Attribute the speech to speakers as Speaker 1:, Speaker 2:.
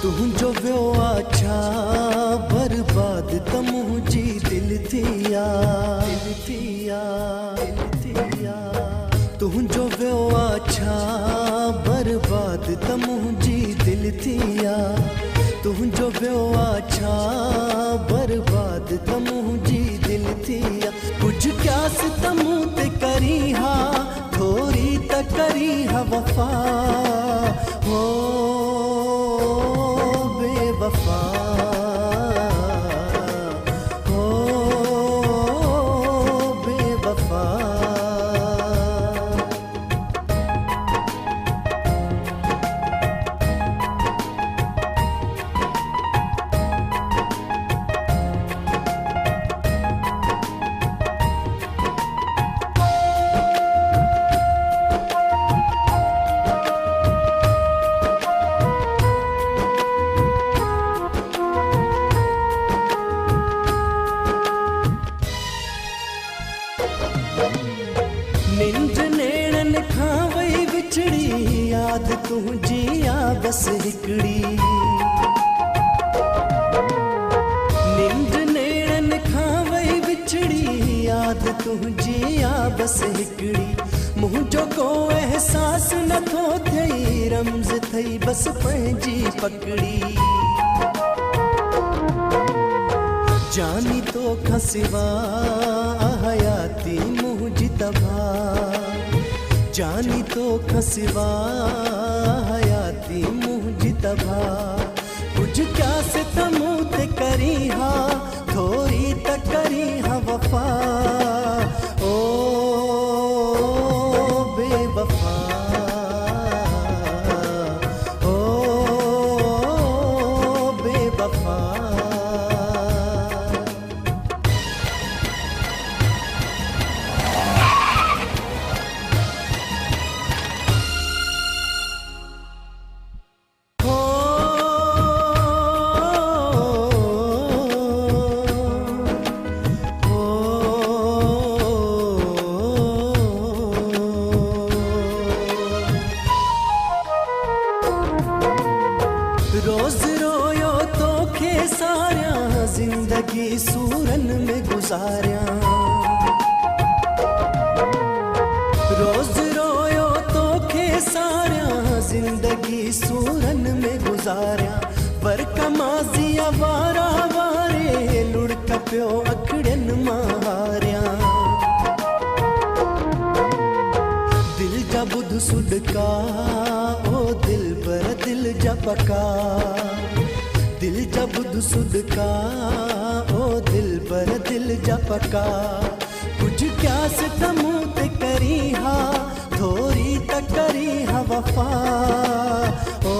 Speaker 1: तुझो वियो अच्छा बर्बाद त मुंहिंजी दिल थिया तुझो वियो अच्छा बर्बाद त मुंहिंजी दिल थिया तुझो वियो अच्छा बर्बाद त मुंहिंजी दिल थिया कुछ क्यास त मूं ते करी हा थोरी त करी हा वफ़ा हो बेवफा हो बेवफा निंज नेड़न खां वई विछड़ी याद तुझी आ बस हिकड़ी निंज नेड़न खां वई विछड़ी याद तुझी आ बस हिकड़ी मुंहिंजो को एहसास नथो थिए रम्ज़ थई बस पंहिंजी पकड़ी जानी तो खसिवा हयाती मुझी तबा जानी तो खसिवा हयाती मुझी तबा कुछ क्या से तमू ते करी हा थोड़ी त करी हा वफा ओ बेवफा ओ बेवफा रोज रोयो तो खे सारिया जिंदगी सूरन में गुजारिया रोज रोयो तो खे सारिया जिंदगी सूरन में गुजारिया पर कमाजिया वारा वारे लुढ़क पियो अखड़न मारिया दिल जा बुध सुडका ओ दिल पर दिल जा पका दिल जा बुध सुडका ओ दिल पर दिल जा पका कुछ क्या से तमू ते करी हा थोड़ी त करी हा वफा ओ